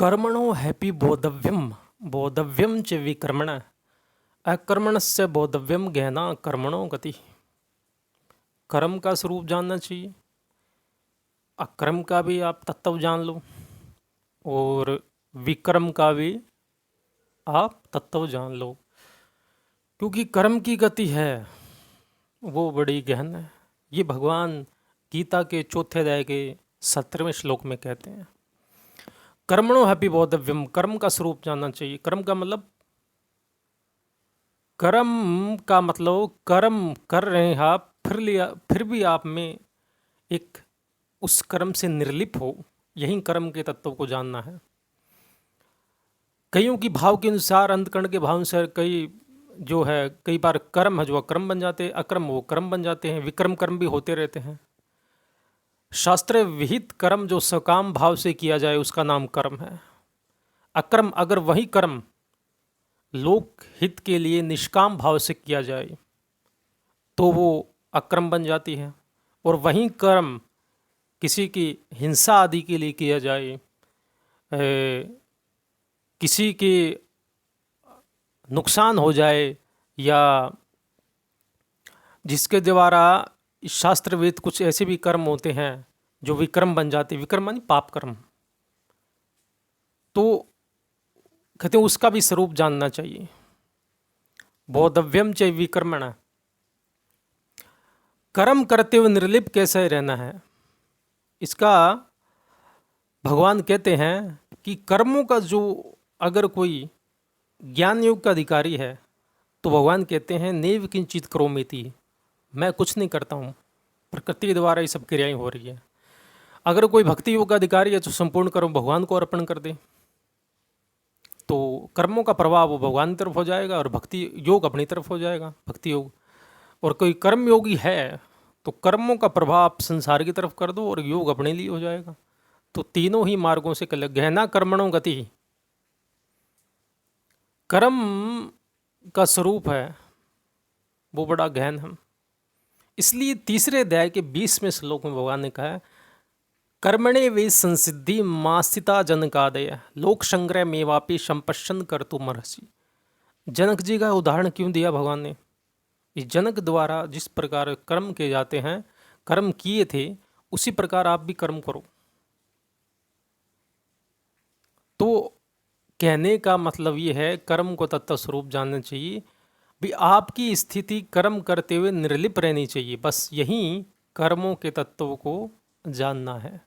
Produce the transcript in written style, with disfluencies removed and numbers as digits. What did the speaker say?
कर्मणो हैपी बोधव्यम बोधव्यम च विकर्मण अकर्मणस्य बोधव्यम गहना कर्मणो गति। कर्म का स्वरूप जानना चाहिए, अकर्म का भी आप तत्व जान लो और विक्रम का भी आप तत्व जान लो, क्योंकि कर्म की गति है वो बड़ी गहन है। ये भगवान गीता के चौथे अध्याय के 17वें श्लोक में कहते हैं। कर्मणो हैपी बोधव्यम, कर्म का स्वरूप जानना चाहिए। कर्म का मतलब कर्म कर रहे हैं आप, फिर भी आप में एक उस कर्म से निर्लिप हो, यही कर्म के तत्व को जानना है। कईयों की भाव के अनुसार, अंतकरण के भाव से कई बार कर्म है जो अकर्म बन जाते हैं, अकर्म वो कर्म बन जाते हैं, विक्रम कर्म भी होते रहते हैं। शास्त्र विहित कर्म जो सकाम भाव से किया जाए उसका नाम कर्म है। अकर्म अगर वही कर्म लोक हित के लिए निष्काम भाव से किया जाए तो वो अकर्म बन जाती है, और वही कर्म किसी की हिंसा आदि के लिए किया जाए, किसी के नुकसान हो जाए, या जिसके द्वारा शास्त्रवेद कुछ ऐसे भी कर्म होते हैं जो विक्रम बन जाते, विक्रम मानी पाप कर्म, तो कहते हैं उसका भी स्वरूप जानना चाहिए। बोधव्यम च विकर्मण, कर्म करते हुए निर्लिप कैसे रहना है, इसका भगवान कहते हैं कि कर्मों का जो अगर कोई ज्ञान योग का अधिकारी है तो भगवान कहते हैं नैव किंचित करोमीति, मैं कुछ नहीं करता हूँ, प्रकृति के द्वारा ये सब क्रियाएं हो रही है। अगर कोई भक्ति योग का अधिकारी है तो संपूर्ण कर्म भगवान को अर्पण कर दे, तो कर्मों का प्रभाव वो भगवान की तरफ हो जाएगा और भक्ति योग अपनी तरफ हो जाएगा, भक्ति योग। और कोई कर्म योगी है तो कर्मों का प्रभाव आप संसार की तरफ कर दो और योग अपने लिए हो जाएगा। तो तीनों ही मार्गों से कल गहना कर्मणों गति, कर्म का स्वरूप है वो बड़ा गहन है। इसलिए तीसरे अध्याय के 20वें श्लोक में भगवान ने कहा, कर्मणे वे संसिद्धि मास्थिता जनकादय लोक संग्रह मेवापी संपश्यन कर तुम महर्षि। जनक जी का उदाहरण क्यों दिया भगवान ने? इस जनक द्वारा जिस प्रकार कर्म किए जाते हैं, कर्म किए थे उसी प्रकार आप भी कर्म करो। तो कहने का मतलब ये है, कर्म को तत्व स्वरूप जानना चाहिए भी, आपकी स्थिति कर्म करते हुए निर्लिप रहनी चाहिए, बस यही कर्मों के तत्व को जानना है।